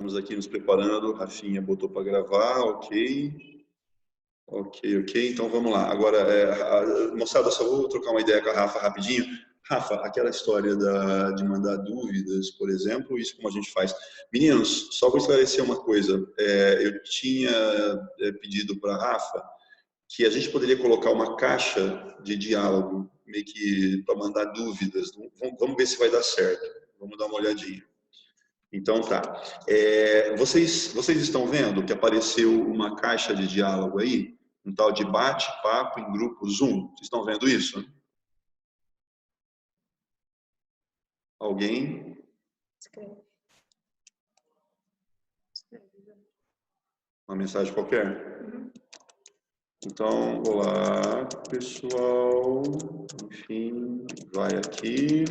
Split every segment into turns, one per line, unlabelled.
Estamos aqui nos preparando. Rafinha botou para gravar, ok. Ok. Então vamos lá. Agora, moçada, só vou trocar uma ideia com a Rafa rapidinho. Rafa, aquela história de mandar dúvidas, por exemplo, isso como a gente faz. Meninos, só vou esclarecer uma coisa. Eu tinha pedido para a Rafa que a gente poderia colocar uma caixa de diálogo, meio que para mandar dúvidas. Vamos ver se vai dar certo. Vamos dar uma olhadinha. Então tá. Vocês estão vendo que apareceu uma caixa de diálogo aí? Um tal de bate-papo em grupo Zoom. Vocês estão vendo isso? Alguém? Uma mensagem qualquer? Então, olá, pessoal. Enfim, vai aqui.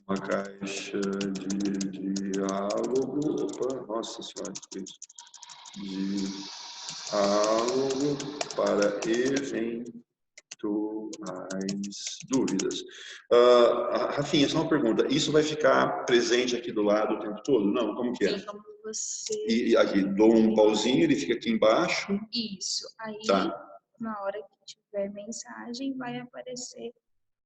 Uma caixa de diálogo. Opa, nossa senhora, que isso? Diálogo para eventuais dúvidas. Rafinha, só uma pergunta. Isso vai ficar presente aqui do lado o tempo todo? Não? Como que é?
Sim, como você...
E aqui, dou um pauzinho, ele fica aqui embaixo.
Isso. Aí,
tá.
Na hora que tiver mensagem, vai aparecer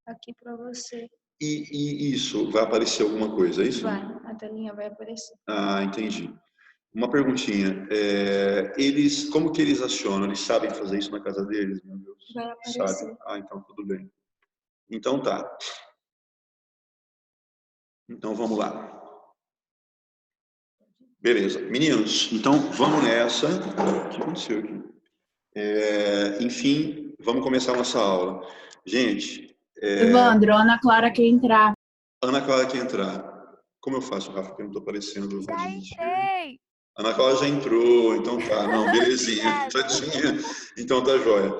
aqui para você.
E isso, vai aparecer alguma coisa, é isso?
Vai, a telinha vai aparecer.
Ah, entendi. Uma perguntinha. Como que eles acionam? Eles sabem fazer isso na casa deles, meu Deus?
Vai aparecer.
Sabe? Então tudo bem. Então tá. Então vamos lá. Beleza. Meninos, então vamos nessa. O que aconteceu aqui? Enfim, vamos começar a nossa aula. Gente...
Evandro, Ana Clara quer entrar.
Ana Clara quer entrar. Como eu faço, Rafa, que eu não estou aparecendo?
Já entrei!
Ana Clara já entrou, então tá. Não, belezinha. Tadinha. Então tá jóia.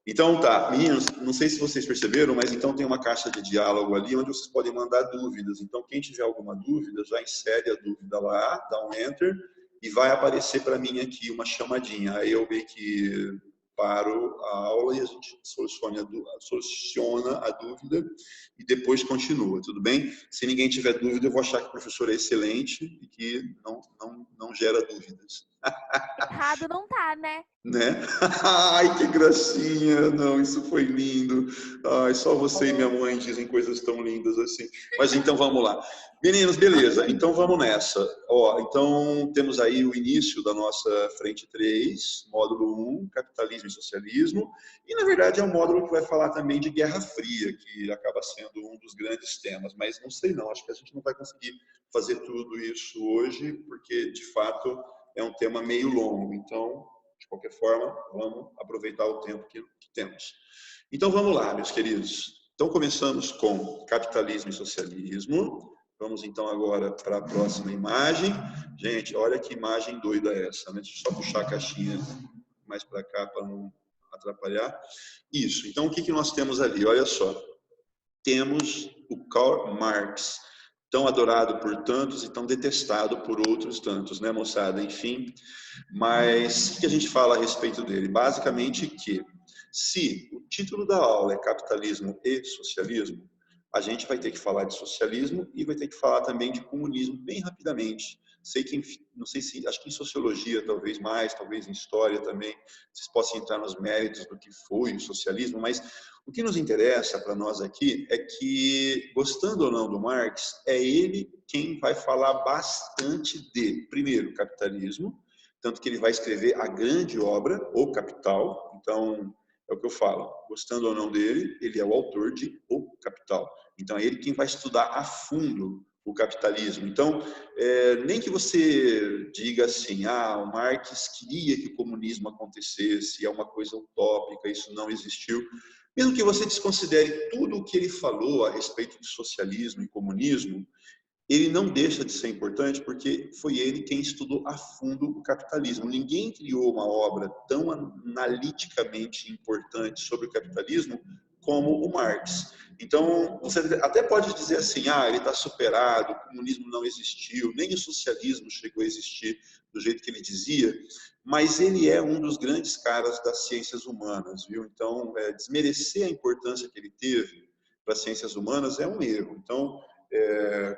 Então tá, meninos, não sei se vocês perceberam, mas então tem uma caixa de diálogo ali onde vocês podem mandar dúvidas. Então quem tiver alguma dúvida, já insere a dúvida lá, dá um enter e vai aparecer para mim aqui uma chamadinha. Aí eu meio que paro a aula e a gente soluciona a dúvida e depois continua, tudo bem? Se ninguém tiver dúvida, eu vou achar que o professor é excelente e que não gera dúvidas.
Errado não tá, né?
Né? Ai, que gracinha! Não, isso foi lindo. Ai, só você e minha mãe dizem coisas tão lindas assim. Mas então vamos lá. Meninos, beleza. Então vamos nessa. Então temos aí o início da nossa frente 3, módulo 1, capitalismo e socialismo. E na verdade é um módulo que vai falar também de Guerra Fria, que acaba sendo um dos grandes temas. Mas não sei não, acho que a gente não vai conseguir fazer tudo isso hoje, porque de fato é um tema meio longo. Então, de qualquer forma, vamos aproveitar o tempo que temos. Então, vamos lá, meus queridos. Então, começamos com capitalismo e socialismo. Vamos, então, agora para a próxima imagem. Gente, olha que imagem doida essa, né? Deixa eu só puxar a caixinha mais para cá para não atrapalhar. Isso. Então, o que nós temos ali? Olha só. Temos o Karl Marx, tão adorado por tantos e tão detestado por outros tantos, né, moçada? Enfim, mas o que a gente fala a respeito dele? Basicamente que, se o título da aula é capitalismo e socialismo, a gente vai ter que falar de socialismo e vai ter que falar também de comunismo bem rapidamente. Não sei se, acho que em sociologia talvez mais, talvez em história também, vocês possam entrar nos méritos do que foi o socialismo, mas o que nos interessa para nós aqui é que, gostando ou não do Marx, é ele quem vai falar bastante de, primeiro, capitalismo, tanto que ele vai escrever a grande obra, O Capital. Então, é o que eu falo, gostando ou não dele, ele é o autor de O Capital. Então, é ele quem vai estudar a fundo o capitalismo. Então, nem que você diga assim, o Marx queria que o comunismo acontecesse, é uma coisa utópica, isso não existiu. Mesmo que você desconsidere tudo o que ele falou a respeito de socialismo e comunismo, ele não deixa de ser importante porque foi ele quem estudou a fundo o capitalismo. Ninguém criou uma obra tão analiticamente importante sobre o capitalismo como o Marx. Então, você até pode dizer assim, ele está superado, o comunismo não existiu, nem o socialismo chegou a existir do jeito que ele dizia, mas ele é um dos grandes caras das ciências humanas, viu? Então, desmerecer a importância que ele teve para as ciências humanas é um erro. Então,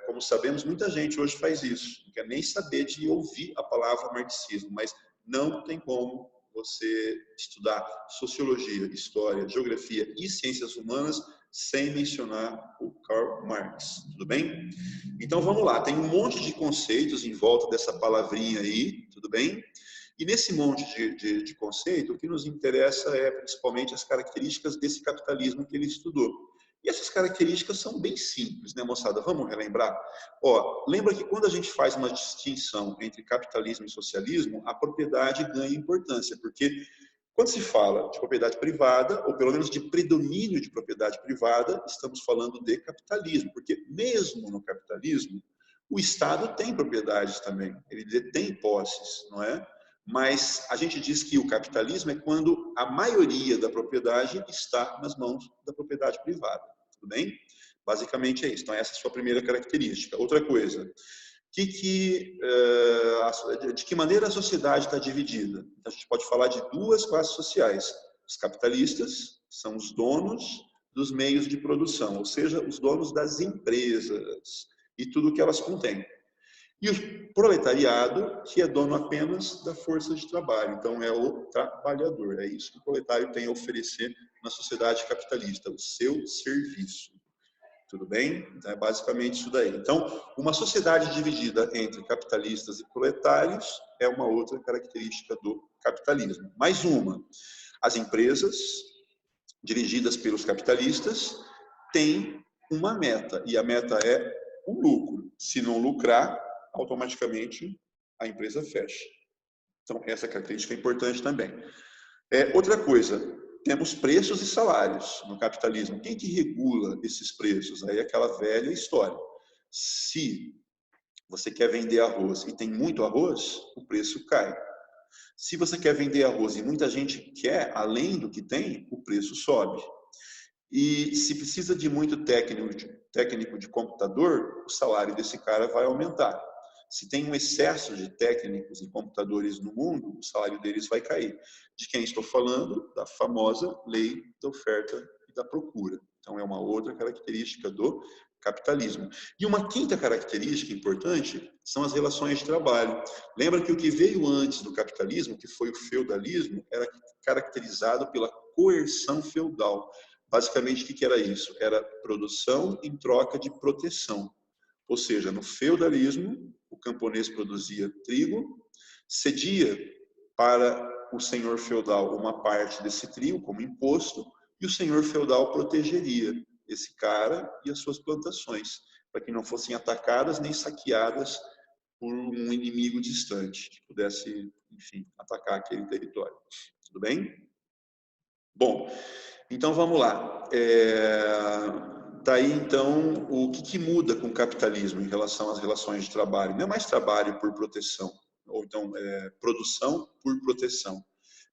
Como sabemos, muita gente hoje faz isso, não quer nem saber de ouvir a palavra marxismo, mas não tem como você estudar sociologia, história, geografia e ciências humanas sem mencionar o Karl Marx, tudo bem? Então vamos lá, tem um monte de conceitos em volta dessa palavrinha aí, tudo bem? E nesse monte de conceito, o que nos interessa é principalmente as características desse capitalismo que ele estudou. E essas características são bem simples, né, moçada? Vamos relembrar? Lembra que quando a gente faz uma distinção entre capitalismo e socialismo, a propriedade ganha importância, porque quando se fala de propriedade privada, ou pelo menos de predomínio de propriedade privada, estamos falando de capitalismo, porque mesmo no capitalismo, o Estado tem propriedades também, ele detém posses, não é? Mas a gente diz que o capitalismo é quando a maioria da propriedade está nas mãos da propriedade privada, tudo bem? Basicamente é isso. Então essa é a sua primeira característica. Outra coisa, de que maneira a sociedade está dividida? Então, a gente pode falar de duas classes sociais. Os capitalistas são os donos dos meios de produção, ou seja, os donos das empresas e tudo que elas contêm. E o proletariado, que é dono apenas da força de trabalho. Então, é o trabalhador. É isso que o proletário tem a oferecer na sociedade capitalista, o seu serviço. Tudo bem? Então, é basicamente isso daí. Então, uma sociedade dividida entre capitalistas e proletários é uma outra característica do capitalismo. Mais uma. As empresas, dirigidas pelos capitalistas, têm uma meta. E a meta é o lucro. Se não lucrar, automaticamente a empresa fecha. Então, essa característica é importante também. Outra coisa, temos preços e salários no capitalismo. Quem que regula esses preços? Aí é aquela velha história. Se você quer vender arroz e tem muito arroz, o preço cai. Se você quer vender arroz e muita gente quer, além do que tem, o preço sobe. E se precisa de muito técnico de computador, o salário desse cara vai aumentar. Se tem um excesso de técnicos e computadores no mundo, o salário deles vai cair. De quem estou falando? Da famosa lei da oferta e da procura. Então, é uma outra característica do capitalismo. E uma quinta característica importante são as relações de trabalho. Lembra que o que veio antes do capitalismo, que foi o feudalismo, era caracterizado pela coerção feudal. Basicamente, o que era isso? Era produção em troca de proteção. Ou seja, no feudalismo, o camponês produzia trigo, cedia para o senhor feudal uma parte desse trigo como imposto, e o senhor feudal protegeria esse cara e as suas plantações, para que não fossem atacadas nem saqueadas por um inimigo distante, que pudesse, enfim, atacar aquele território. Tudo bem? Bom, então vamos lá. Daí, então, o que muda com o capitalismo em relação às relações de trabalho? Não é mais trabalho por proteção, ou então produção por proteção.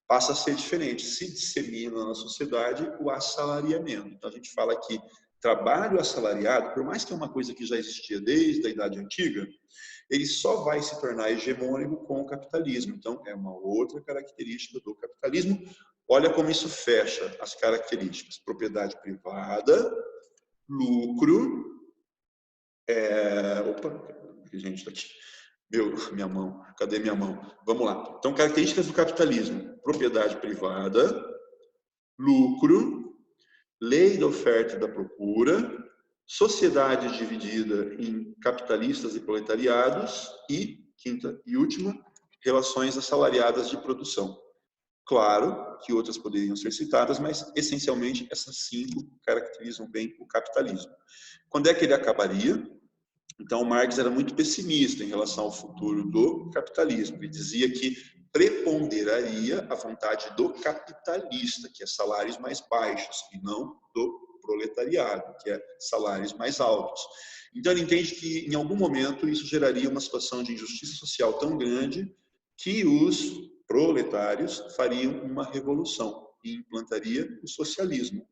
Passa a ser diferente. Se dissemina na sociedade o assalariamento. Então, a gente fala que trabalho assalariado, por mais que é uma coisa que já existia desde a Idade Antiga, ele só vai se tornar hegemônico com o capitalismo. Então, é uma outra característica do capitalismo. Olha como isso fecha as características. Propriedade privada, lucro. Opa, gente, tá aqui. Minha mão. Cadê minha mão? Vamos lá. Então, características do capitalismo. Propriedade privada, lucro, lei da oferta e da procura, sociedade dividida em capitalistas e proletariados e, quinta e última, relações assalariadas de produção. Claro que outras poderiam ser citadas, mas essencialmente essas 5 caracterizam bem o capitalismo. Quando é que ele acabaria? Então, Marx era muito pessimista em relação ao futuro do capitalismo. Ele dizia que preponderaria a vontade do capitalista, que é salários mais baixos, e não do proletariado, que é salários mais altos. Então, ele entende que, em algum momento, isso geraria uma situação de injustiça social tão grande que os proletários fariam uma revolução e implantaria o socialismo,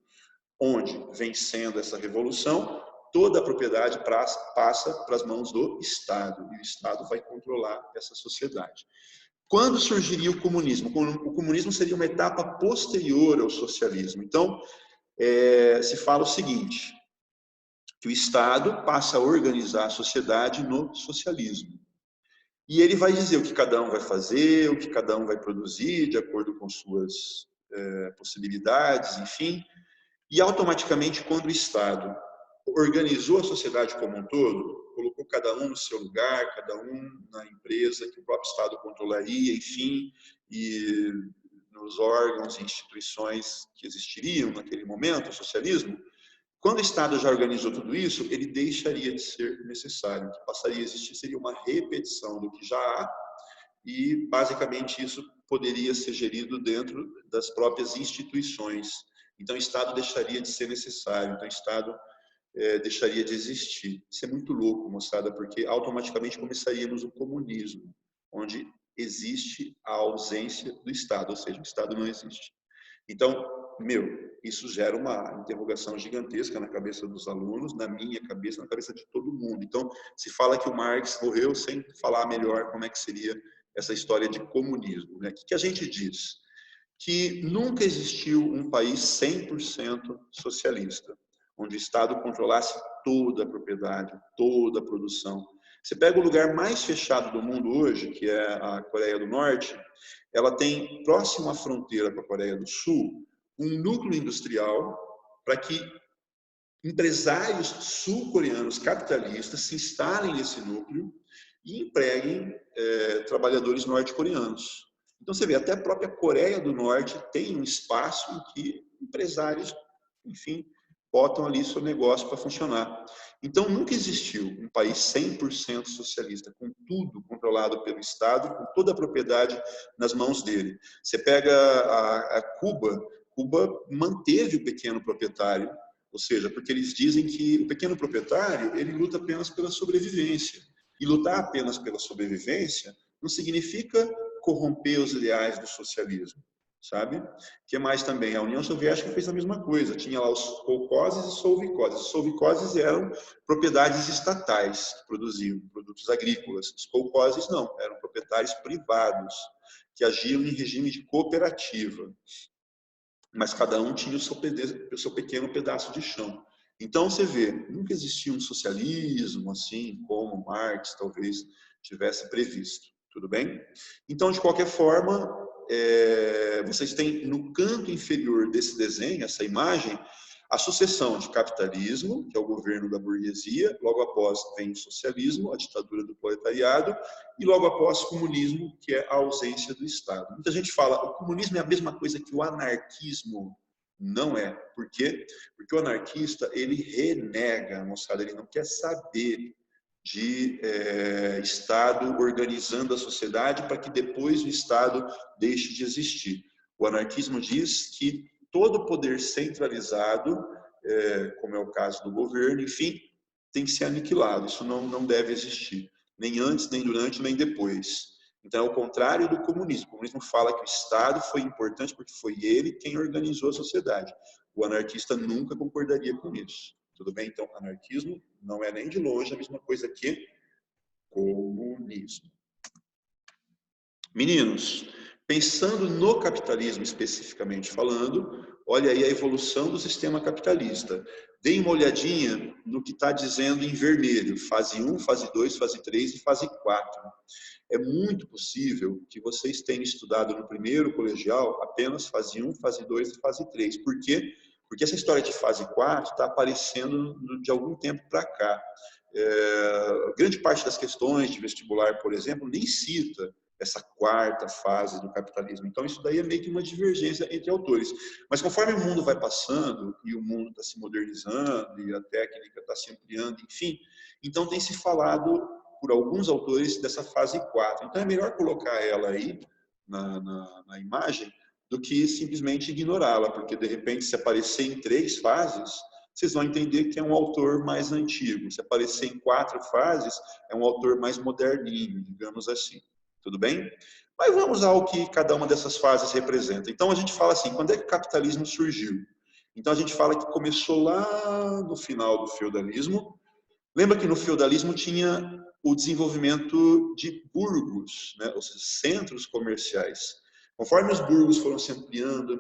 onde, vencendo essa revolução, toda a propriedade passa para as mãos do Estado, e o Estado vai controlar essa sociedade. Quando surgiria o comunismo? O comunismo seria uma etapa posterior ao socialismo. Então, se fala o seguinte, que o Estado passa a organizar a sociedade no socialismo. E ele vai dizer o que cada um vai fazer, o que cada um vai produzir, de acordo com suas possibilidades, enfim. E automaticamente, quando o Estado organizou a sociedade como um todo, colocou cada um no seu lugar, cada um na empresa que o próprio Estado controlaria, enfim, e nos órgãos e instituições que existiriam naquele momento, o socialismo, quando o Estado já organizou tudo isso, ele deixaria de ser necessário. O que passaria a existir seria uma repetição do que já há e, basicamente, isso poderia ser gerido dentro das próprias instituições. Então, o Estado deixaria de ser necessário. Então, o Estado deixaria de existir. Isso é muito louco, moçada, porque automaticamente começaríamos o comunismo, onde existe a ausência do Estado, ou seja, o Estado não existe. Então, isso gera uma interrogação gigantesca na cabeça dos alunos, na minha cabeça, na cabeça de todo mundo. Então, se fala que o Marx morreu sem falar melhor como é que seria essa história de comunismo, né? O que a gente diz? Que nunca existiu um país 100% socialista, onde o Estado controlasse toda a propriedade, toda a produção. Você pega o lugar mais fechado do mundo hoje, que é a Coreia do Norte, ela tem, próximo à fronteira com a Coreia do Sul, um núcleo industrial para que empresários sul-coreanos capitalistas se instalem nesse núcleo e empreguem trabalhadores norte-coreanos. Então, você vê, até a própria Coreia do Norte tem um espaço em que empresários, enfim, botam ali seu negócio para funcionar. Então, nunca existiu um país 100% socialista, com tudo controlado pelo Estado, com toda a propriedade nas mãos dele. Você pega a Cuba, Cuba manteve o pequeno proprietário, ou seja, porque eles dizem que o pequeno proprietário, ele luta apenas pela sobrevivência. E lutar apenas pela sobrevivência não significa corromper os ideais do socialismo, sabe? O que mais também? A União Soviética fez a mesma coisa. Tinha lá os kolkhozes e sovkhozes. Os sovkhozes eram propriedades estatais que produziam produtos agrícolas. Os kolkhozes não, eram proprietários privados que agiam em regime de cooperativa. Mas cada um tinha o seu pequeno pedaço de chão. Então, você vê, nunca existiu um socialismo assim como Marx talvez tivesse previsto. Tudo bem? Então, de qualquer forma, vocês têm no canto inferior desse desenho, essa imagem, a sucessão de capitalismo, que é o governo da burguesia, logo após vem o socialismo, a ditadura do proletariado, e logo após o comunismo, que é a ausência do Estado. Muita gente fala, o comunismo é a mesma coisa que o anarquismo. Não é. Por quê? Porque o anarquista, ele renega, moçada, ele não quer saber de Estado organizando a sociedade para que depois o Estado deixe de existir. O anarquismo diz que todo poder centralizado, como é o caso do governo, enfim, tem que ser aniquilado. Isso não deve existir, nem antes, nem durante, nem depois. Então, é o contrário do comunismo. O comunismo fala que o Estado foi importante porque foi ele quem organizou a sociedade. O anarquista nunca concordaria com isso. Tudo bem? Então, anarquismo não é nem de longe a mesma coisa que comunismo. Meninos, pensando no capitalismo especificamente falando, olha aí a evolução do sistema capitalista. Deem uma olhadinha no que está dizendo em vermelho, fase 1, fase 2, fase 3 e fase 4. É muito possível que vocês tenham estudado no primeiro colegial apenas fase 1, fase 2 e fase 3. Por quê? Porque essa história de fase 4 está aparecendo de algum tempo para cá. Grande parte das questões de vestibular, por exemplo, nem cita essa quarta fase do capitalismo. Então, isso daí é meio que uma divergência entre autores. Mas conforme o mundo vai passando, e o mundo está se modernizando, e a técnica está se ampliando, enfim, então tem se falado por alguns autores dessa fase 4. Então, é melhor colocar ela aí na imagem do que simplesmente ignorá-la, porque, de repente, se aparecer em 3 fases, vocês vão entender que é um autor mais antigo. Se aparecer em 4 fases, é um autor mais moderninho, digamos assim. Tudo bem? Mas vamos ao que cada uma dessas fases representa. Então, a gente fala assim, quando é que o capitalismo surgiu? Então, a gente fala que começou lá no final do feudalismo. Lembra que no feudalismo tinha o desenvolvimento de burgos, né? Ou seja, centros comerciais. Conforme os burgos foram se ampliando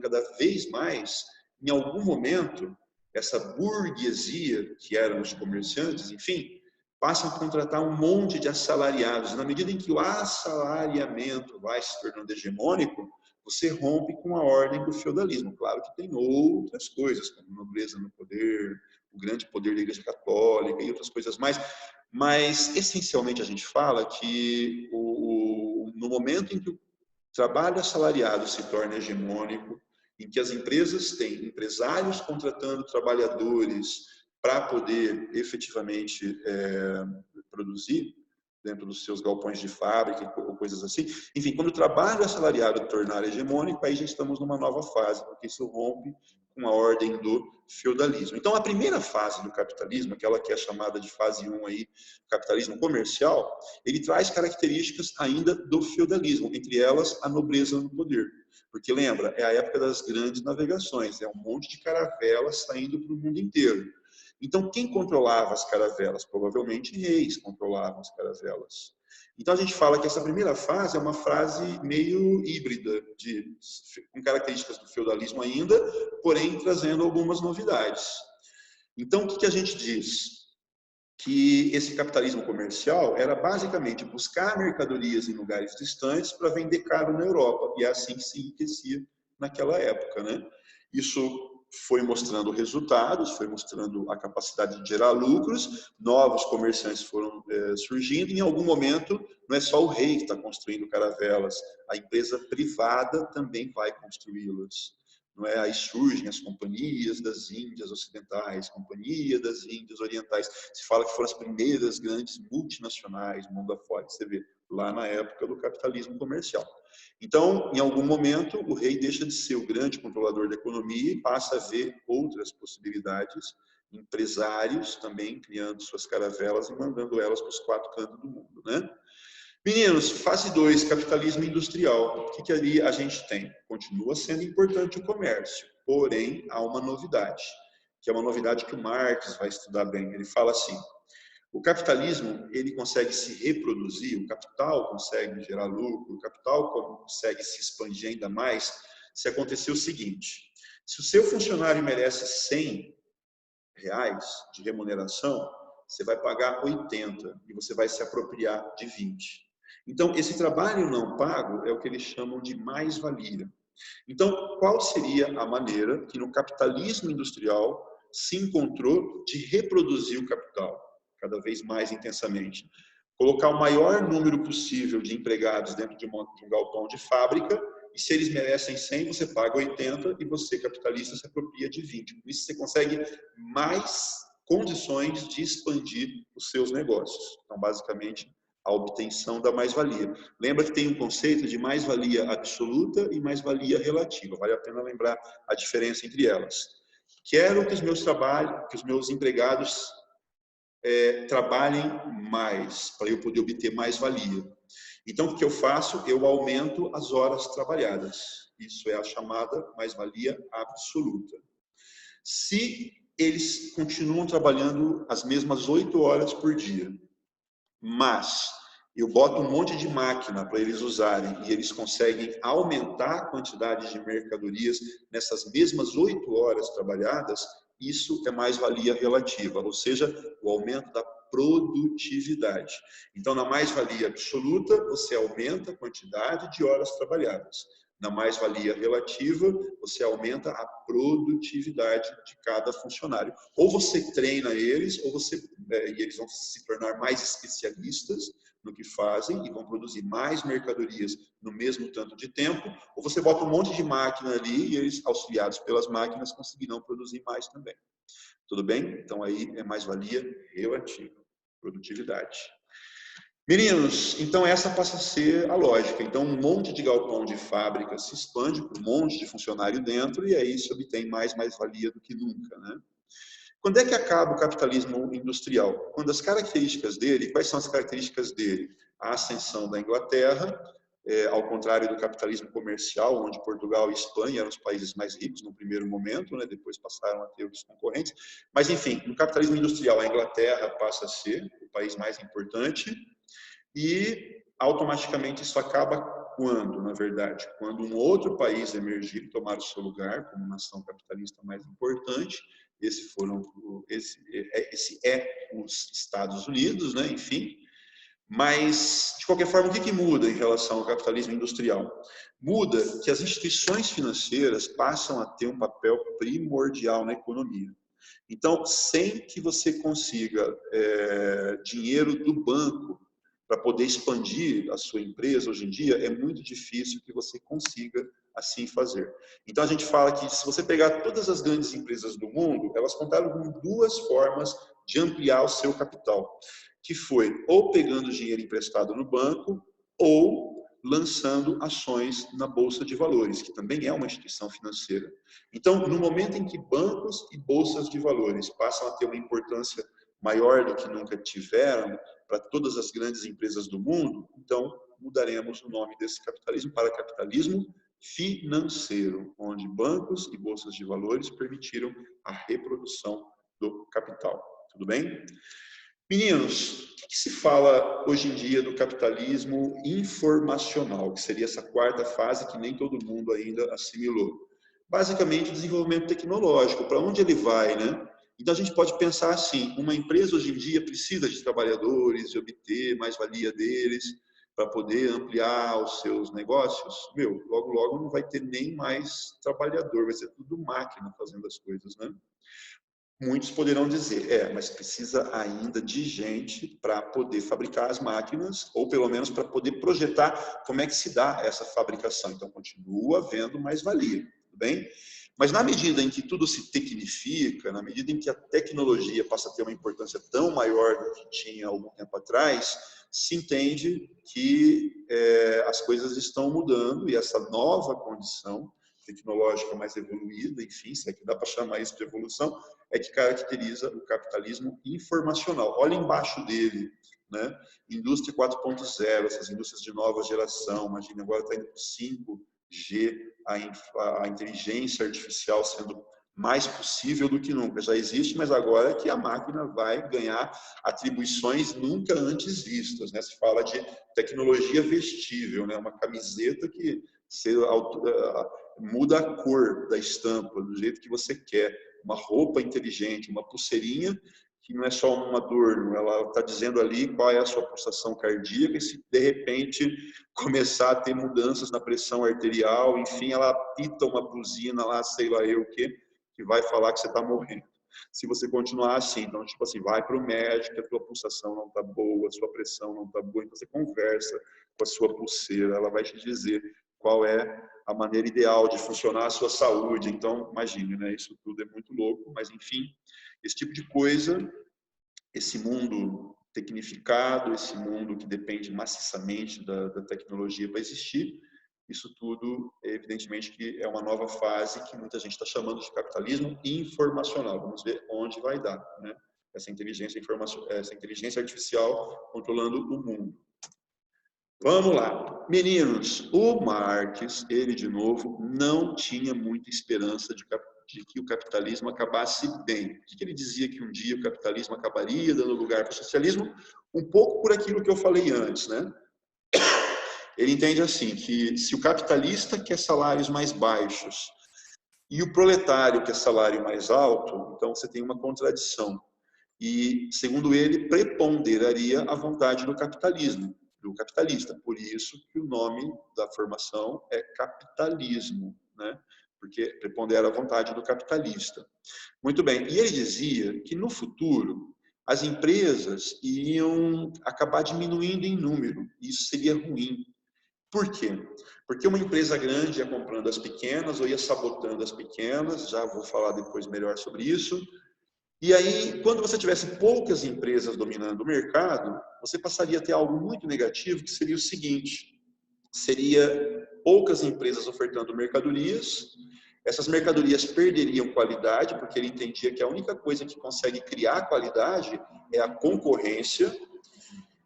cada vez mais, em algum momento, essa burguesia, que eram os comerciantes, enfim, passam a contratar um monte de assalariados. Na medida em que o assalariamento vai se tornando hegemônico, você rompe com a ordem do feudalismo. Claro que tem outras coisas, como nobreza no poder, o grande poder da Igreja Católica e outras coisas mais, mas essencialmente a gente fala que no momento em que o trabalho assalariado se torna hegemônico, em que as empresas têm empresários contratando trabalhadores para poder efetivamente produzir dentro dos seus galpões de fábrica ou coisas assim. Enfim, quando o trabalho assalariado tornar hegemônico, aí já estamos numa nova fase, porque isso rompe com a ordem do feudalismo. Então, a primeira fase do capitalismo, aquela que é chamada de fase 1 aí, capitalismo comercial, ele traz características ainda do feudalismo, entre elas a nobreza no poder. Porque lembra, é a época das grandes navegações, é um monte de caravelas saindo para o mundo inteiro. Então, quem controlava as caravelas? Provavelmente reis controlavam as caravelas. Então, a gente fala que essa primeira fase é uma fase meio híbrida, com características do feudalismo ainda, porém trazendo algumas novidades. Então, o que a gente diz? Que esse capitalismo comercial era basicamente buscar mercadorias em lugares distantes para vender caro na Europa, e é assim que se enriquecia naquela época, né? Isso foi mostrando resultados, foi mostrando a capacidade de gerar lucros, novos comerciantes foram surgindo, e em algum momento não é só o rei que está construindo caravelas, a empresa privada também vai construí-las. Não é? Aí surgem as companhias das Índias Ocidentais, Companhia das Índias Orientais. Se fala que foram as primeiras grandes multinacionais mundo afora, você vê, lá na época do capitalismo comercial. Então, em algum momento, o rei deixa de ser o grande controlador da economia e passa a ver outras possibilidades, empresários também criando suas caravelas e mandando elas para os 4 cantos do mundo, né? Meninos, fase 2, capitalismo industrial. O que ali a gente tem? Continua sendo importante o comércio, porém há uma novidade, que é uma novidade que o Marx vai estudar bem. Ele fala assim, o capitalismo ele consegue se reproduzir, o capital consegue gerar lucro, o capital consegue se expandir ainda mais, se acontecer o seguinte, se o seu funcionário merece R$100 de remuneração, você vai pagar 80 e você vai se apropriar de 20. Então, esse trabalho não pago é o que eles chamam de mais-valia. Então, qual seria a maneira que no capitalismo industrial se encontrou de reproduzir o capital cada vez mais intensamente? Colocar o maior número possível de empregados dentro de um galpão de fábrica, e se eles merecem 100, você paga 80 e você, capitalista, se apropria de 20. Com isso, você consegue mais condições de expandir os seus negócios. Então, basicamente, a obtenção da mais-valia. Lembra que tem um conceito de mais-valia absoluta e mais-valia relativa. Vale a pena lembrar a diferença entre elas. Quero que os meus empregados trabalhem mais, para eu poder obter mais-valia. Então, o que eu faço? Eu aumento as horas trabalhadas. Isso é a chamada mais-valia absoluta. Se eles continuam trabalhando as mesmas 8 horas por dia, mas eu boto um monte de máquina para eles usarem e eles conseguem aumentar a quantidade de mercadorias nessas mesmas 8 horas trabalhadas, isso é mais-valia relativa, ou seja, o aumento da produtividade. Então, na mais-valia absoluta, você aumenta a quantidade de horas trabalhadas. Na mais-valia relativa, você aumenta a produtividade de cada funcionário. Ou você treina eles, e eles vão se tornar mais especialistas no que fazem e vão produzir mais mercadorias no mesmo tanto de tempo, ou você bota um monte de máquina ali e eles, auxiliados pelas máquinas, conseguirão produzir mais também. Tudo bem? Então, aí é mais-valia relativa, produtividade. Meninos, então essa passa a ser a lógica. Então, um monte de galpão de fábrica se expande com um monte de funcionário dentro e aí se obtém mais-valia do que nunca, né? Quando é que acaba o capitalismo industrial? Quando as características dele, quais são as características dele? A ascensão da Inglaterra, ao contrário do capitalismo comercial, onde Portugal e Espanha eram os países mais ricos no primeiro momento, né? Depois passaram a ter os concorrentes. Mas, enfim, no capitalismo industrial, a Inglaterra passa a ser o país mais importante e, automaticamente, isso acaba quando, na verdade? Quando um outro país emergir e tomar o seu lugar como nação capitalista mais importante, esse é os Estados Unidos, né? Enfim. Mas, de qualquer forma, o que muda em relação ao capitalismo industrial? Muda que as instituições financeiras passam a ter um papel primordial na economia. Então, sem que você consiga dinheiro do banco para poder expandir a sua empresa hoje em dia, é muito difícil que você consiga assim fazer. Então, a gente fala que se você pegar todas as grandes empresas do mundo, elas contaram com duas formas de ampliar o seu capital, que foi ou pegando dinheiro emprestado no banco ou lançando ações na Bolsa de Valores, que também é uma instituição financeira. Então, no momento em que bancos e bolsas de valores passam a ter uma importância maior do que nunca tiveram para todas as grandes empresas do mundo, então mudaremos o nome desse capitalismo para capitalismo financeiro, onde bancos e bolsas de valores permitiram a reprodução do capital. Tudo bem? Meninos, o que se fala hoje em dia do capitalismo informacional, que seria essa quarta fase que nem todo mundo ainda assimilou? Basicamente, o desenvolvimento tecnológico, para onde ele vai, né? Então, a gente pode pensar assim, uma empresa hoje em dia precisa de trabalhadores, de obter mais-valia deles, para poder ampliar os seus negócios. Logo, logo não vai ter nem mais trabalhador, vai ser tudo máquina fazendo as coisas, né? Muitos poderão dizer, mas precisa ainda de gente para poder fabricar as máquinas, ou pelo menos para poder projetar como é que se dá essa fabricação. Então, continua havendo mais-valia, tudo bem? Mas na medida em que tudo se tecnifica, na medida em que a tecnologia passa a ter uma importância tão maior do que tinha algum tempo atrás, se entende que as coisas estão mudando e essa nova condição tecnológica mais evoluída, enfim, se é que dá para chamar isso de evolução, é que caracteriza o capitalismo informacional. Olha embaixo dele, né? Indústria 4.0, essas indústrias de nova geração, imagina, agora está indo para o 5G, a inteligência artificial sendo mais possível do que nunca. Já existe, mas agora é que a máquina vai ganhar atribuições nunca antes vistas, né? Se fala de tecnologia vestível, né? Uma camiseta que muda a cor da estampa, do jeito que você quer. Uma roupa inteligente, uma pulseirinha que não é só um adorno, ela está dizendo ali qual é a sua pulsação cardíaca e se de repente começar a ter mudanças na pressão arterial, enfim, ela apita uma buzina lá, sei lá eu o quê, que vai falar que você está morrendo. Se você continuar assim, então, tipo assim, vai para o médico, a tua pulsação não está boa, a sua pressão não está boa, então você conversa com a sua pulseira, ela vai te dizer qual é a maneira ideal de funcionar a sua saúde. Então, imagine, né? Isso tudo é muito louco, mas enfim, esse tipo de coisa, esse mundo tecnificado, esse mundo que depende maciçamente da tecnologia para existir, isso tudo, evidentemente, que é uma nova fase que muita gente está chamando de capitalismo informacional. Vamos ver onde vai dar, né? Essa inteligência artificial controlando o mundo. Vamos lá. Meninos, o Marx, ele de novo, não tinha muita esperança de que o capitalismo acabasse bem. O que ele dizia que um dia o capitalismo acabaria dando lugar para o socialismo? Um pouco por aquilo que eu falei antes, né? Ele entende assim, que se o capitalista quer salários mais baixos e o proletário quer salário mais alto, então você tem uma contradição. E, segundo ele, preponderaria a vontade do capitalismo, do capitalista. Por isso que o nome da formação é capitalismo, né? Porque prepondera a vontade do capitalista. Muito bem. E ele dizia que, no futuro, as empresas iriam acabar diminuindo em número. Isso seria ruim. Por quê? Porque uma empresa grande ia comprando as pequenas ou ia sabotando as pequenas, já vou falar depois melhor sobre isso. E aí, quando você tivesse poucas empresas dominando o mercado, você passaria a ter algo muito negativo, que seria o seguinte: seria poucas empresas ofertando mercadorias, essas mercadorias perderiam qualidade, porque ele entendia que a única coisa que consegue criar qualidade é a concorrência,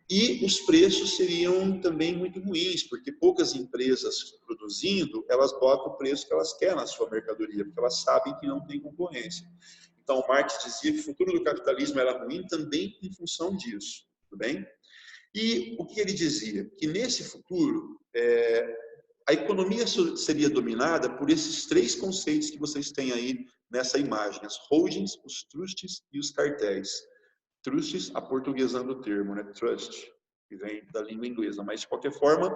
e os preços seriam também muito ruins, porque poucas empresas produzindo, elas botam o preço que elas querem na sua mercadoria, porque elas sabem que não tem concorrência. Então, Marx dizia que o futuro do capitalismo era ruim também em função disso, tudo bem? E o que ele dizia? Que nesse futuro, A economia seria dominada por esses 3 conceitos que vocês têm aí nessa imagem: as holdings, os trusts e os cartéis. Trusts, aportuguesando o termo, né? Trust, que vem da língua inglesa. Mas, de qualquer forma,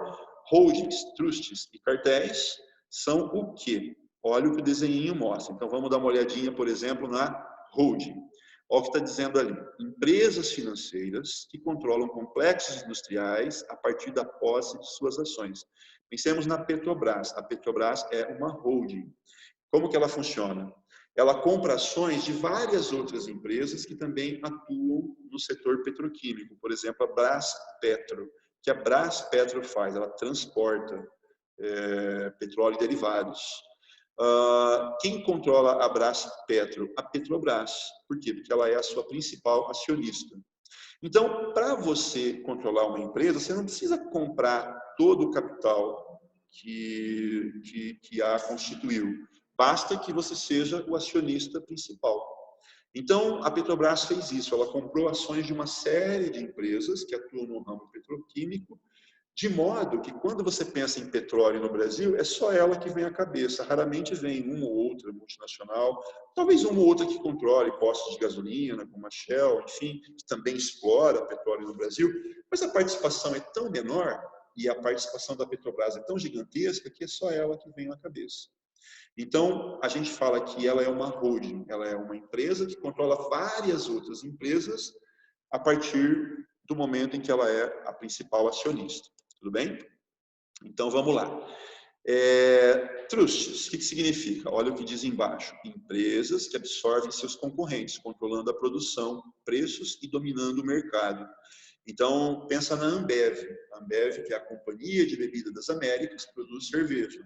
holdings, trusts e cartéis são o quê? Olha o que o desenhinho mostra. Então, vamos dar uma olhadinha, por exemplo, na holding. Olha o que está dizendo ali. Empresas financeiras que controlam complexos industriais a partir da posse de suas ações. Pensemos na Petrobras. A Petrobras é uma holding. Como que ela funciona? Ela compra ações de várias outras empresas que também atuam no setor petroquímico. Por exemplo, a Braspetro. O que a Braspetro faz? Ela transporta petróleo e derivados. Quem controla a Braspetro? A Petrobras. Por quê? Porque ela é a sua principal acionista. Então, para você controlar uma empresa, você não precisa comprar todo o capital que a constituiu. Basta que você seja o acionista principal. Então, a Petrobras fez isso. Ela comprou ações de uma série de empresas que atuam no ramo petroquímico, de modo que, quando você pensa em petróleo no Brasil, é só ela que vem à cabeça. Raramente vem uma ou outra multinacional, talvez uma ou outra que controle postos de gasolina, como a Shell, enfim, que também explora petróleo no Brasil. Mas a participação é tão menor e a participação da Petrobras é tão gigantesca que é só ela que vem à cabeça. Então, a gente fala que ela é uma holding, ela é uma empresa que controla várias outras empresas a partir do momento em que ela é a principal acionista. Tudo bem? Então, vamos lá. Trusts, o que significa? Olha o que diz embaixo. Empresas que absorvem seus concorrentes, controlando a produção, preços e dominando o mercado. Então, pensa na Ambev. A Ambev, que é a Companhia de Bebida das Américas, produz cerveja.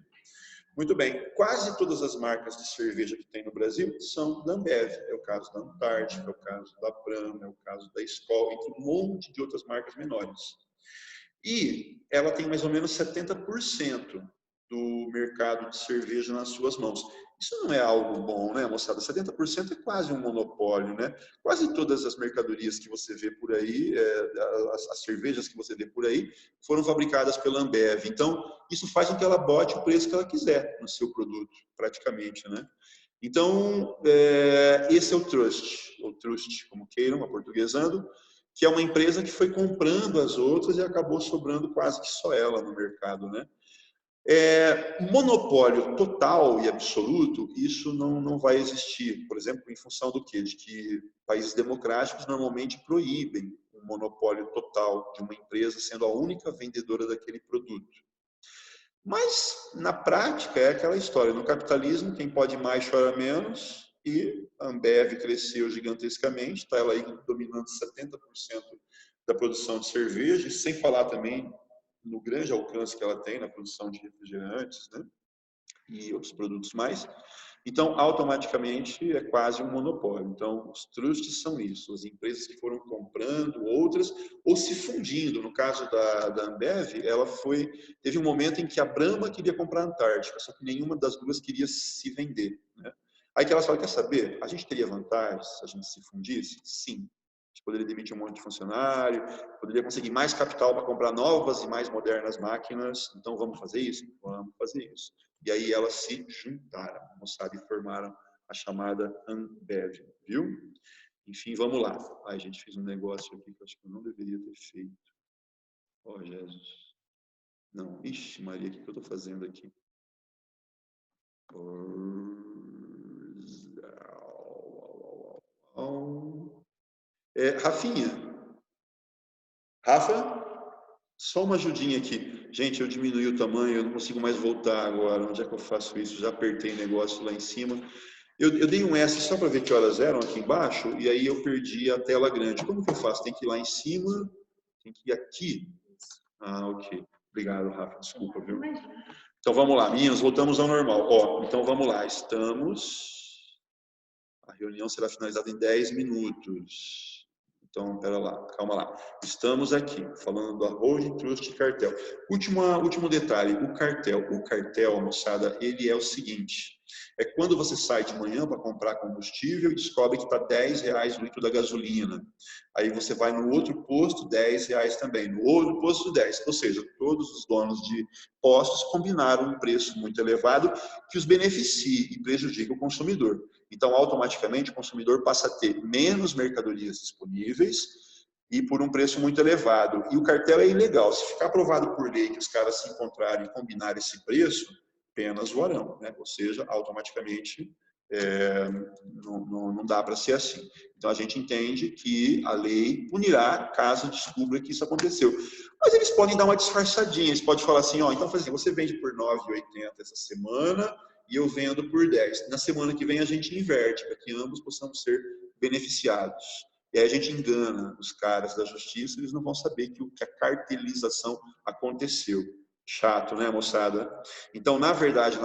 Muito bem, quase todas as marcas de cerveja que tem no Brasil são da Ambev. É o caso da Antártica, é o caso da Brahma, é o caso da Skol, entre um monte de outras marcas menores. E ela tem mais ou menos 70% do mercado de cerveja nas suas mãos. Isso não é algo bom, né, moçada? 70% é quase um monopólio, né? Quase todas as mercadorias que você vê por aí, as cervejas que você vê por aí, foram fabricadas pela Ambev. Então, isso faz com que ela bote o preço que ela quiser no seu produto, praticamente, né? Então, esse é o trust, como queiram, aportuguesando, que é uma empresa que foi comprando as outras e acabou sobrando quase que só ela no mercado, né? Monopólio total e absoluto, isso não vai existir. Por exemplo, em função do quê? De que países democráticos normalmente proíbem o monopólio total de uma empresa sendo a única vendedora daquele produto. Mas, na prática, é aquela história. No capitalismo, quem pode mais chora menos, e a Ambev cresceu gigantescamente, está ela aí dominando 70% da produção de cerveja, sem falar também no grande alcance que ela tem na produção de refrigerantes, né? E outros produtos mais. Então, automaticamente, é quase um monopólio. Então, os trusts são isso, as empresas que foram comprando outras ou se fundindo. No caso da Ambev, teve um momento em que a Brahma queria comprar a Antártica, só que nenhuma das duas queria se vender, né? Aí que elas falam, quer saber, a gente teria vantagem se a gente se fundisse? Sim. A gente poderia demitir um monte de funcionário, poderia conseguir mais capital para comprar novas e mais modernas máquinas. Então, vamos fazer isso? Vamos fazer isso. E aí elas se juntaram, moçada, e formaram a chamada Ambev, viu? Enfim, vamos lá. Ai, gente, fiz um negócio aqui que eu acho que eu não deveria ter feito. Oh, Jesus. Não, ixi, Maria, o que eu estou fazendo aqui? Rafinha. Rafa? Só uma ajudinha aqui. Gente, eu diminui o tamanho, eu não consigo mais voltar agora. Onde é que eu faço isso? Já apertei o negócio lá em cima. Eu dei um S só para ver que horas eram aqui embaixo, e aí eu perdi a tela grande. Como que eu faço? Tem que ir lá em cima? Tem que ir aqui? Ah, ok. Obrigado, Rafa. Desculpa, viu? Então, vamos lá. Meninos, voltamos ao normal. Então, vamos lá. A reunião será finalizada em 10 minutos. Então, pera lá, calma lá. Estamos aqui, falando da holding, trust e cartel. Último detalhe, o cartel. O cartel, moçada, ele é o seguinte. É quando você sai de manhã para comprar combustível e descobre que está R$10 o litro da gasolina. Aí você vai no outro posto, R$10 também. No outro posto, 10. Ou seja, todos os donos de postos combinaram um preço muito elevado que os beneficie e prejudica o consumidor. Então, automaticamente, o consumidor passa a ter menos mercadorias disponíveis e por um preço muito elevado. E o cartel é ilegal. Se ficar aprovado por lei que os caras se encontrarem e combinarem esse preço, penas voarão, né? Ou seja, automaticamente não dá para ser assim. Então a gente entende que a lei punirá caso descubra que isso aconteceu. Mas eles podem dar uma disfarçadinha, eles podem falar assim, ó, então assim, você vende por R$9,80 essa semana e eu vendo por 10. Na semana que vem a gente inverte, para que ambos possamos ser beneficiados. E aí a gente engana os caras da justiça, eles não vão saber que a cartelização aconteceu. Chato, né, moçada? Então, na verdade,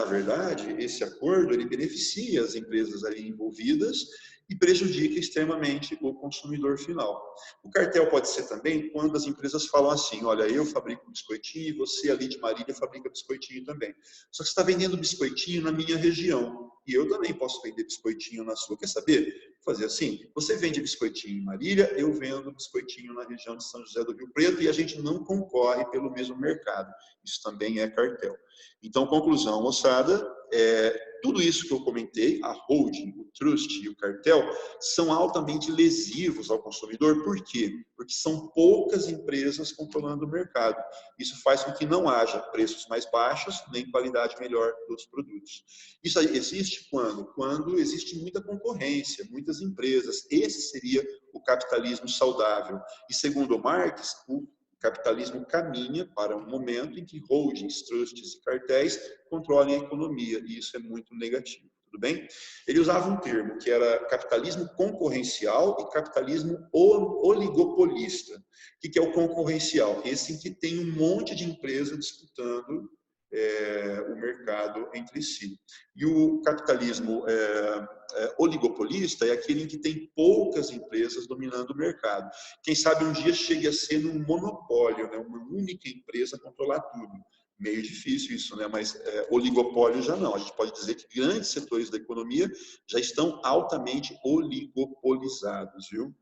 esse acordo ele beneficia as empresas ali envolvidas e prejudica extremamente o consumidor final. O cartel pode ser também quando as empresas falam assim, olha, eu fabrico biscoitinho e você ali de Marília fabrica biscoitinho também. Só que você está vendendo biscoitinho na minha região e eu também posso vender biscoitinho na sua. Quer saber? Vou fazer assim, você vende biscoitinho em Marília, eu vendo biscoitinho na região de São José do Rio Preto e a gente não concorre pelo mesmo mercado. Isso também é cartel. Então, conclusão, moçada, tudo isso que eu comentei, a holding, o trust e o cartel, são altamente lesivos ao consumidor. Por quê? Porque são poucas empresas controlando o mercado. Isso faz com que não haja preços mais baixos, nem qualidade melhor dos produtos. Isso existe quando? Quando existe muita concorrência, muitas empresas. Esse seria o capitalismo saudável. E segundo o Marx, o capitalismo caminha para um momento em que holdings, trusts e cartéis controlem a economia, e isso é muito negativo, tudo bem? Ele usava um termo que era capitalismo concorrencial e capitalismo oligopolista. O que é o concorrencial? Esse em que tem um monte de empresas disputando o mercado entre si. E o capitalismo oligopolista é aquele em que tem poucas empresas dominando o mercado. Quem sabe um dia chegue a ser um monopólio, né? Uma única empresa controlar tudo. Meio difícil isso, né? Mas oligopólio já não. A gente pode dizer que grandes setores da economia já estão altamente oligopolizados, viu?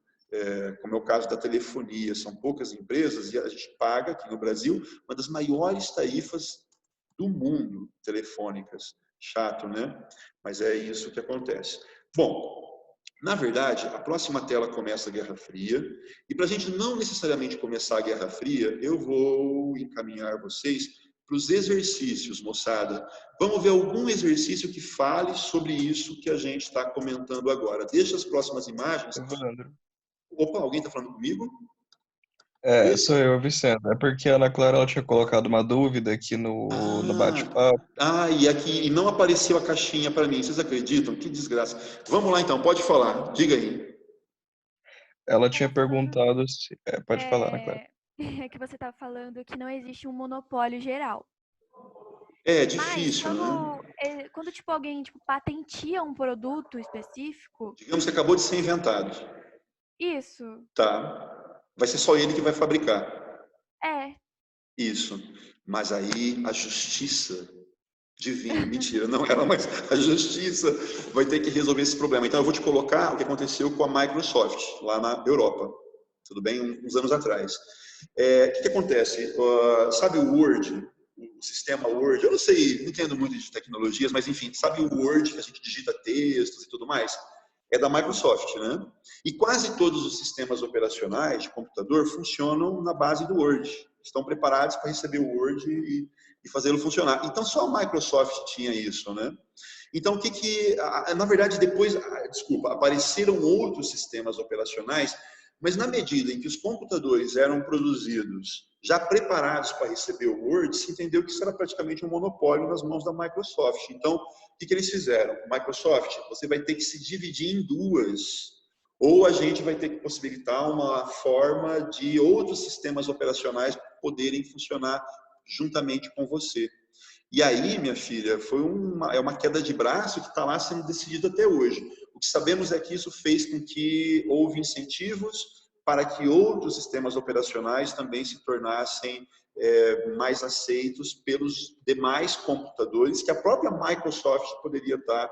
Como é o caso da telefonia, são poucas empresas e a gente paga aqui no Brasil uma das maiores tarifas do mundo telefônicas. Chato, né? Mas é isso que acontece. Bom, na verdade, a próxima tela começa a Guerra Fria, e para a gente não necessariamente começar a Guerra Fria, eu vou encaminhar vocês para os exercícios, moçada. Vamos ver algum exercício que fale sobre isso que a gente está comentando agora. Deixa as próximas imagens.
Evandro.
Opa, alguém está falando comigo?
Sou eu, Vicente. É porque a Ana Clara ela tinha colocado uma dúvida aqui no bate-papo.
E não apareceu a caixinha para mim. Vocês acreditam? Que desgraça. Vamos lá então, pode falar. Diga aí.
Ela tinha perguntado se... pode falar, Ana Clara.
É que você estava falando que não existe um monopólio geral.
É difícil,
né? Quando tipo, alguém patenteia um produto específico...
Digamos que acabou de ser inventado.
Isso.
Tá. Vai ser só ele que vai fabricar. Isso. Mas aí a justiça divina, mentira, não ela, mas a justiça vai ter que resolver esse problema. Então eu vou te colocar o que aconteceu com a Microsoft, lá na Europa. Tudo bem? Uns anos atrás. O que acontece? Sabe o Word? O sistema Word? Eu não sei, não entendo muito de tecnologias, mas enfim, sabe o Word que a gente digita textos e tudo mais? É da Microsoft, né? E quase todos os sistemas operacionais de computador funcionam na base do Word. Estão preparados para receber o Word e fazê-lo funcionar. Então, só a Microsoft tinha isso, né? Então, na verdade, depois, apareceram outros sistemas operacionais, mas na medida em que os computadores eram produzidos já preparados para receber o Word, se entendeu que isso era praticamente um monopólio nas mãos da Microsoft. Então, o que eles fizeram? Microsoft, você vai ter que se dividir em duas, ou a gente vai ter que possibilitar uma forma de outros sistemas operacionais poderem funcionar juntamente com você. E aí, minha filha, é uma queda de braço que está lá sendo decidida até hoje. O que sabemos é que isso fez com que houve incentivos para que outros sistemas operacionais também se tornassem mais aceitos pelos demais computadores que a própria Microsoft poderia estar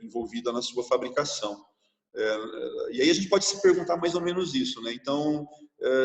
envolvida na sua fabricação. E aí a gente pode se perguntar mais ou menos isso, né? Então,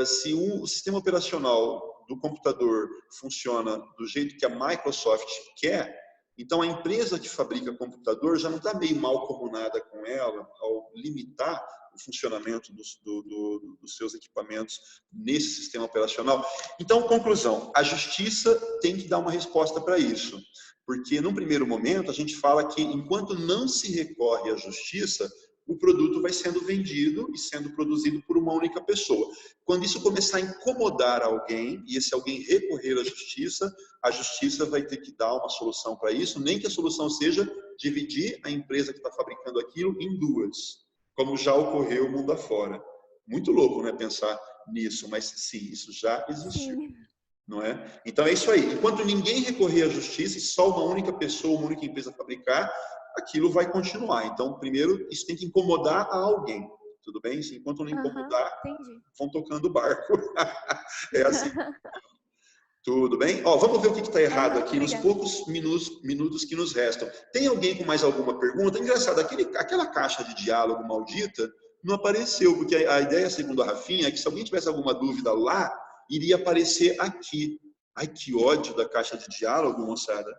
se o sistema operacional do computador funciona do jeito que a Microsoft quer, então a empresa que fabrica computador já não está meio mal comunada com ela ao limitar o funcionamento dos seus equipamentos nesse sistema operacional. Então, conclusão, a justiça tem que dar uma resposta para isso, porque num primeiro momento a gente fala que enquanto não se recorre à justiça, o produto vai sendo vendido e sendo produzido por uma única pessoa. Quando isso começar a incomodar alguém, e esse alguém recorrer à justiça, a justiça vai ter que dar uma solução para isso, nem que a solução seja dividir a empresa que está fabricando aquilo em duas, como já ocorreu mundo afora. Muito louco, né, pensar nisso, mas sim, isso já existiu.
Sim.
Não é? Então é isso aí. Enquanto ninguém recorrer à justiça e só uma única pessoa, uma única empresa fabricar, aquilo vai continuar. Então, primeiro, isso tem que incomodar a alguém. Tudo bem? Enquanto não incomodar,
Entendi.
vão tocando o barco. É assim. Tudo bem? Ó, vamos ver o que está errado aqui nos poucos minutos que nos restam. Tem alguém com mais alguma pergunta? Engraçado, aquela caixa de diálogo maldita não apareceu, porque a ideia, segundo a Rafinha, é que se alguém tivesse alguma dúvida lá, iria aparecer aqui. Ai, que ódio da caixa de diálogo, moçada.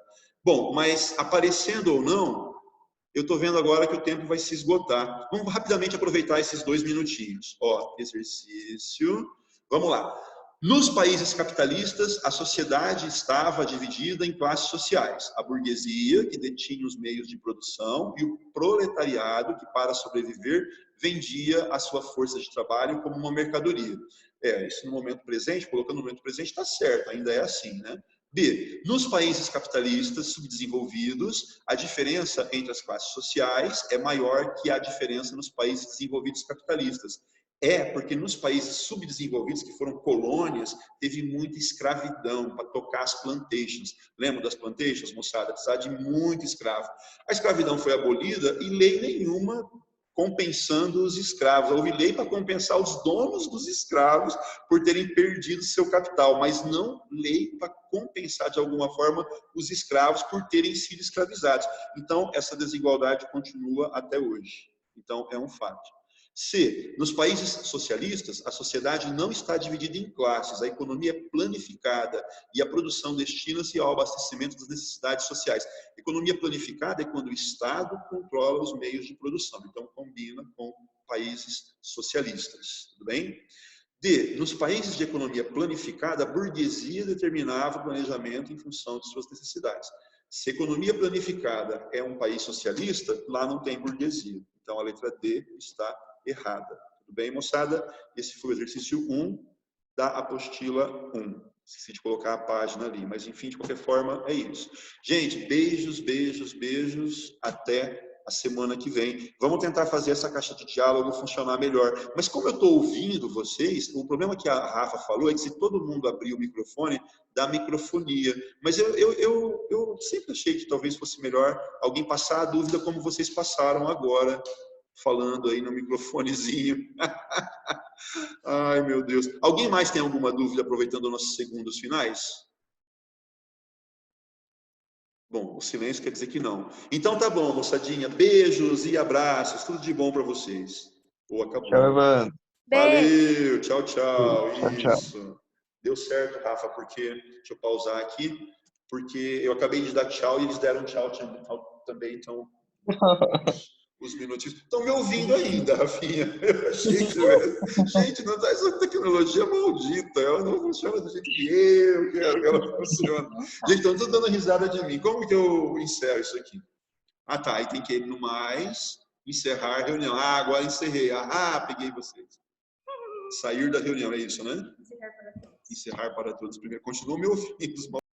Bom, mas aparecendo ou não, eu estou vendo agora que o tempo vai se esgotar. Vamos rapidamente aproveitar esses 2 minutinhos. Ó, exercício. Vamos lá. Nos países capitalistas, a sociedade estava dividida em classes sociais. A burguesia, que detinha os meios de produção, e o proletariado, que para sobreviver, vendia a sua força de trabalho como uma mercadoria. Isso no momento presente, colocando no momento presente, está certo, ainda é assim, né? B. Nos países capitalistas subdesenvolvidos, a diferença entre as classes sociais é maior que a diferença nos países desenvolvidos capitalistas. Porque nos países subdesenvolvidos, que foram colônias, teve muita escravidão para tocar as plantations. Lembra das plantations, moçada? Precisava de muito escravo. A escravidão foi abolida e lei nenhuma compensando os escravos. Houve lei para compensar os donos dos escravos por terem perdido seu capital, mas não lei para compensar de alguma forma os escravos por terem sido escravizados. Então, essa desigualdade continua até hoje. Então, é um fato. C. Nos países socialistas, a sociedade não está dividida em classes, a economia é planificada e a produção destina-se ao abastecimento das necessidades sociais. Economia planificada é quando o Estado controla os meios de produção, então combina com países socialistas, tudo bem? D. Nos países de economia planificada, a burguesia determinava o planejamento em função de suas necessidades. Se a economia planificada é um país socialista, lá não tem burguesia. Então a letra D está errada. Tudo bem, moçada? Esse foi o exercício 1 da apostila 1. Esqueci de colocar a página ali, mas enfim, de qualquer forma, é isso. Gente, beijos, beijos, beijos. Até a semana que vem. Vamos tentar fazer essa caixa de diálogo funcionar melhor. Mas como eu estou ouvindo vocês, o problema que a Rafa falou é que se todo mundo abrir o microfone, dá microfonia. Mas eu sempre achei que talvez fosse melhor alguém passar a dúvida como vocês passaram agora, falando aí no microfonezinho. Ai, meu Deus. Alguém mais tem alguma dúvida aproveitando nossos segundos finais? Bom, o silêncio quer dizer que não. Então tá bom, moçadinha. Beijos e abraços. Tudo de bom para vocês. Ou acabou.
Tchau, Evandro.
Valeu. Tchau, tchau.
Tchau.
Isso. Deu certo, Rafa, porque... Deixa eu pausar aqui. Porque eu acabei de dar tchau e eles deram tchau também. Então... Os minutinhos. Estão me ouvindo ainda, Rafinha. Eu achei que... Gente, não dá essa tecnologia maldita. Ela não funciona do jeito que eu quero que ela funcione. Gente, estão todos dando risada de mim. Como que eu encerro isso aqui? Ah, tá. Aí tem que ir no mais, encerrar a reunião. Ah, agora encerrei. Ah, peguei vocês. Sair da reunião, é isso, né? Encerrar para todos. Primeiro, continua me ouvindo.